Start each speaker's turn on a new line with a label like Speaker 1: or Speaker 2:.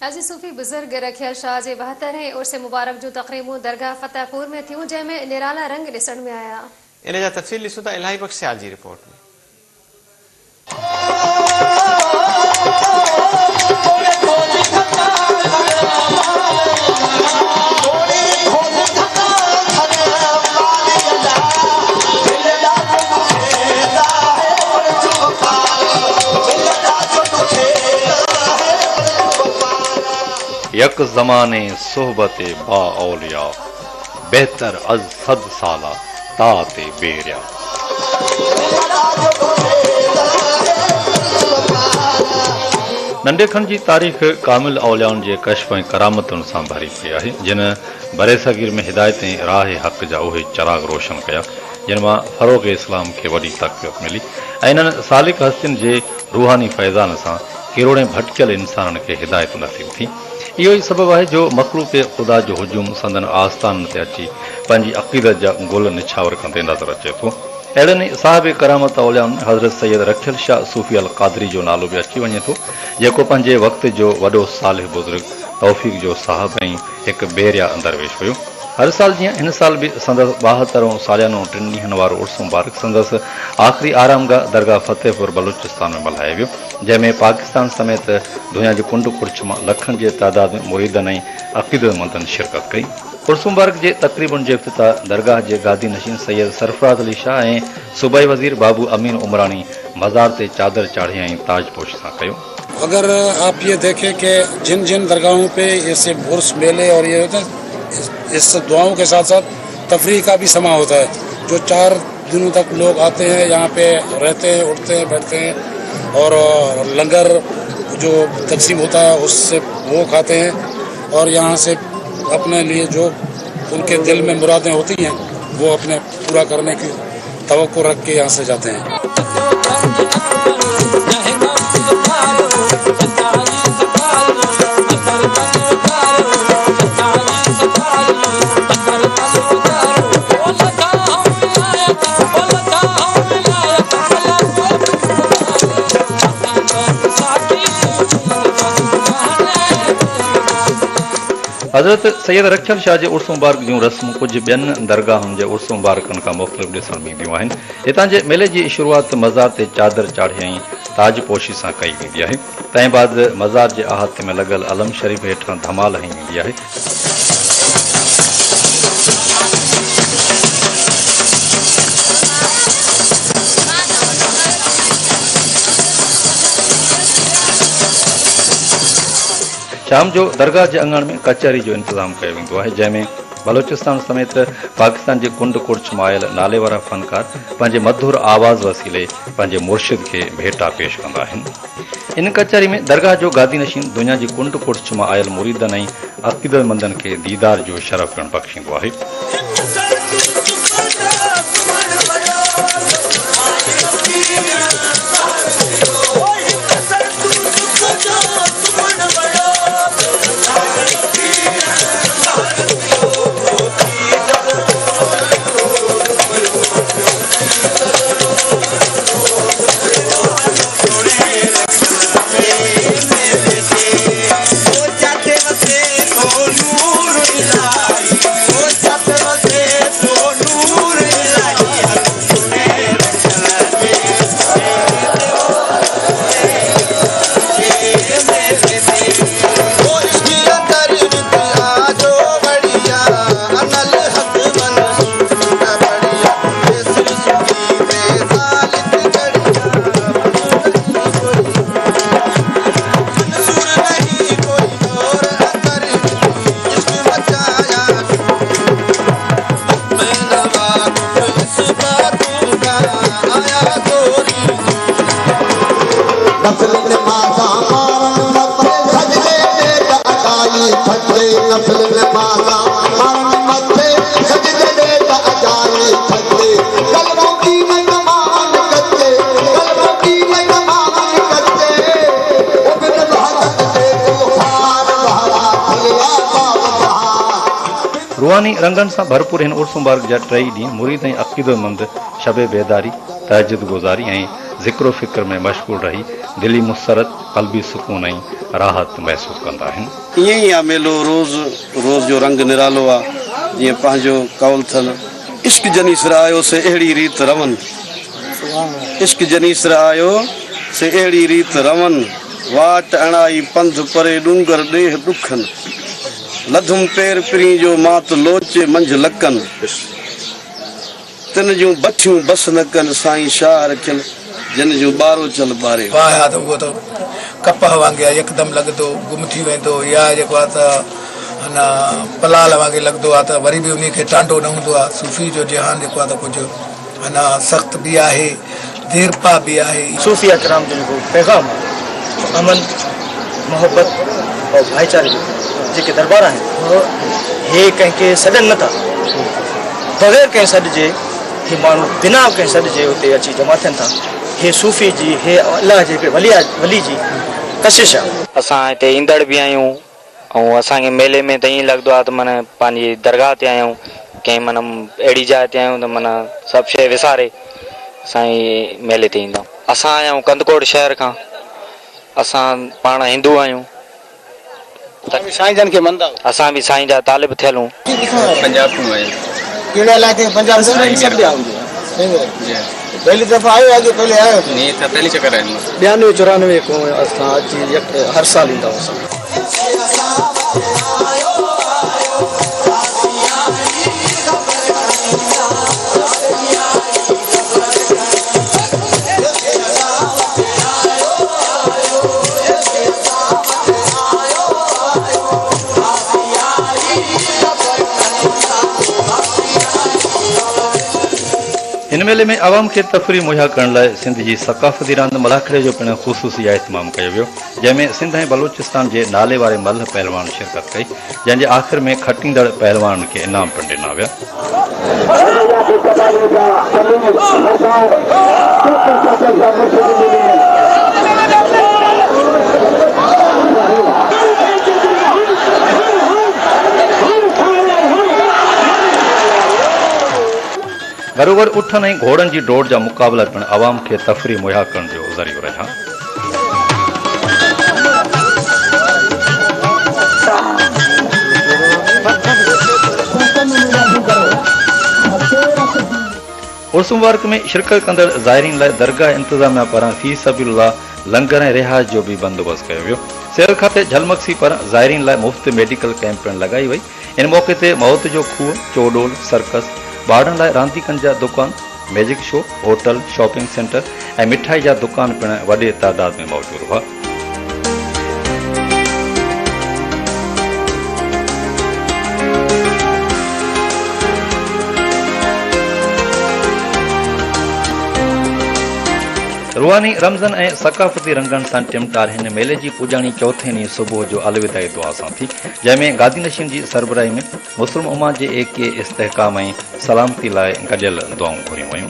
Speaker 1: अजी सूफ़ी बुज़ुर्ग रखियल शाह जे 72हें उर्स मुबारक जूं तक़रीबूं दरगाह फतेहपुर में थियूं, जंहिंमें निराला रंग ॾिसण में आया।
Speaker 2: इन जा तफ़सील ॾिसूं था इलाही बख़्श सियाल जी रिपोर्ट में।
Speaker 3: यक ज़माने सोहबत बा औलिया बेहतर अज सद साला ताते बेरिया। नंढेखन जी तारीख़ कामिल औलियाउनि जे कश्फ ऐं करामतुनि सां भरी पई आहे, जिन बरे सगीर में हिदायत ऐं राह हक़ जा उहे चिराग रोशन कया जिन मां फ़रोग़ इस्लाम खे वॾी तक़वियत मिली ऐं इन्हनि सालिक हस्तियुनि जे रूहानी फैज़ान सां किरोड़े भटकियल इंसाननि खे हिदायत नसीब थी। इहो ई सबबु आहे जो मख़लूक़ ख़ुदा जो हुजूम संदन आस्थाननि ते अची पंहिंजी अक़ीदत जा गुल निछावर कंदे नज़र अचे थो। अहिड़नि साहिब करामत औलियाउनि हज़रत सैयद रखियल शाह सूफ़ी अल क़ादरी जो नालो बि अची वञे थो, जेको पंहिंजे वक़्त जो वॾो सालिह बुज़ुर्ग तौफ़ीक़ जो साहिब ऐं हिकु बेरिया दरवेश हुयो। हर साल जीअं हिन साल बि संदसि 72हों सालियानो 3 ॾींहनि वारो उर्स मुबारक संदसि आख़िरी आरामगाह दरगाह फतेहपुर बलूचिस्तान में मल्हायो वियो, जंहिंमें पाकिस्तान समेत दुनिया जे कुंड कुर्छ मां लखनि जे तादाद में मुरीदनि ऐं अक़ीदतमंदनि शिरकत कई। उर्स मुबारक जे तक़रीबुनि जे इफ़्तिताह दरगाह जे गादी नशीन सैयद सरफराज़ अली शाह ऐं सूबाई वज़ीर बाबू अमीन उमरानी मज़ार ते चादर चाढ़ी ऐं ताजपोश सां कयो।
Speaker 4: अगर आप ये देखें कि जिन जिन दरगाहों पे ऐसे उर्स मेले और ये होते हैं, इस दुआओं के साथ साथ तफरीह का भी समा होता है, जो 4 दिनों तक लोग आते हैं, यहाँ पे रहते हैं, उठते हैं, बैठते हैं और लंगर जो तकसीम होता है उससे वो खाते हैं और यहाँ से अपने लिए जो उनके दिल में मुरादें होती हैं वो अपने पूरा करने की तवक्को रख के यहाँ से जाते हैं।
Speaker 3: हज़रत सैयद रखियल शाह जे उर्स मुबारक जूं रस्मूं कुझु ॿियनि दरगाहुनि जे उर्स मुबारकनि खां मुख़्तलिफ़ ॾिसण में ईंदियूं आहिनि। हितां जे मेले जी शुरूआति मज़ार ते चादर चाढ़े ऐं ताजपोशी सां कई वेंदी आहे। तंहिं बाद मज़ार जे अहाते में लॻल अलम शरीफ़ हेठां धमाल हई वेंदी आहे। शाम जो दरगाह जे अंगण में कचहरी जो इंतज़ाम कयो वेंदो आहे, जंहिंमें बलूचिस्तान समेत पाकिस्तान जे कुंड कुर्छ मां आयल नाले वारा फ़नकार पंहिंजे मधुर आवाज़ वसीले पंहिंजे मुर्शिद खे भेटा पेश कंदा आहिनि। इन कचहरी में दरगाह जो गादी नशीन दुनिया जी कुंड कुर्छ मां आयल मुरीदनि ऐं अक़ीदतमंदनि खे दीदार जो शरफ़ पिणु बख़्शींदो आहे। रूहानी रंगन सां भरपूर हिन उर्स मुबारक जा 3 ॾींहं मुरीद ऐं अक़ीदतमंद शब बेदारी, तहज्जुद गुज़ारी ऐं ज़िक्रो फ़िक्र में मशगूल रही दिली मुसरत क़ल्बी सुकून ऐं राहत महसूस कंदा आहिनि।
Speaker 5: ईअं ई आहे मेलो रोज़ रोज़ जो रंग निरालो आहे जीअं पंहिंजो कौल अथनि इश्क जनी सिर आयो से अहिड़ी रीत रवनि इश्क जनी सिर आयो से अहिड़ी रीत रवनि वाट अणाई पंध परे डूंगर ॾेह ॾुखनि लधुम पेर पिरी जो मात लोचे मंझ लकनि तिन जूं बठियूं बस न कनि साईं शाह रखियनि जिन जूं ॿारो चल ॿारे
Speaker 6: वाह आहे त उहो त कपह वांगुरु यकदमि लॻंदो गुम थी वेंदो या जेको आहे त अन पलाल वांगुरु लॻंदो आहे त वरी बि उन खे टांडो न हूंदो आहे। सूफ़ी जो जहान जेको आहे त कुझु अञा सख़्तु बि आहे देरपा बि आहे।
Speaker 7: सूफ़िया कराम जो जेको पैगाम आहे अमन मोहब्बत और भाईचारे जो जेके दरबार आहिनि हे कंहिंखे सॾनि नथा बग़ैर कंहिं सॾ जे हे माण्हू बिना कंहिं सॾ जे हुते अची जमा थियनि था। हे सूफ़ी जी हे अलाह जे वली जी कशिश आहे।
Speaker 8: असां हिते ईंदड़ बि आहियूं ऐं असांखे मेले में त ईअं लॻंदो आहे त माना पंहिंजी दरगाह ते आहियूं कंहिं माना अहिड़ी जाइ ते आहियूं त माना सभु शइ विसारे असां मेले ते ईंदा आहियूं। असां आया आहियूं कंदकोट शहर खां असां पाण हिंदू आहियूं
Speaker 7: साईं जन खे मञदा
Speaker 8: असां बि साईं जा तालिब थियल हूं।
Speaker 7: पंजाब खां आहियूं कहिड़े इलाइक़े पंजाब से पहली दफ़ा आयो आहे जो पहले आयो नहीं था पहली चक्कर आया 92-94 को असां अची हर साल ईंदा हुआसीं।
Speaker 3: इन मेले में आवाम खे तफ़री मुहैया करण लाइ सिंध जी सक़ाफ़ती रांदि मलाखड़े जो पिणु ख़ुसूसी इहतमाम कयो वियो जंहिंमें सिंध ऐं बलूचिस्तान जे नाले वारे मल्ह पहलवान शिरकत कई जंहिं जे आख़िर में खटींदड़ पहलवान खे इनाम पिणु ॾिना विया। घरोघर उठनि ऐं घोड़नि जी डोड़ जा मुक़ाबला पिणु आवाम खे तफ़री मुहैया करण जो ज़रियो रहिया। उर्स मुबारक में शिरकत कंदड़ ज़ाइरीन लाइ दरगाह इंतज़ामिया पारां फी सबीलिल्लाह लंगर ऐं रिहाइश जो बि बंदोबस्तु कयो वियो। सेल खाते झलमक्सी पारां ज़ाइरीन लाइ मुफ़्त मेडिकल कैंप पिणु लॻाई वई। इन मौक़े ते मौत जो खूह चोडोल सर्कस ॿारनि लाइ रांदीकनि जा दुकान magic show hotel shopping centre ऐं मिठाई जा दुकान पिणु वॾे तादाद में मौजूदु हुआ। रुहानी रमज़न ऐं सक़ाफ़ती रंगनि सां टिमटार हिन मेले जी पुॼाणी चौथे ॾींहुं सुबुह जो अलविदाई दुआ सां थी जंहिंमें गादी नशीन जी सरबराही में मुस्लिम उम्मा जे एके इस्तेहकाम ऐं सलामती लाइ गॾियल दुआऊं घुरियूं वयूं।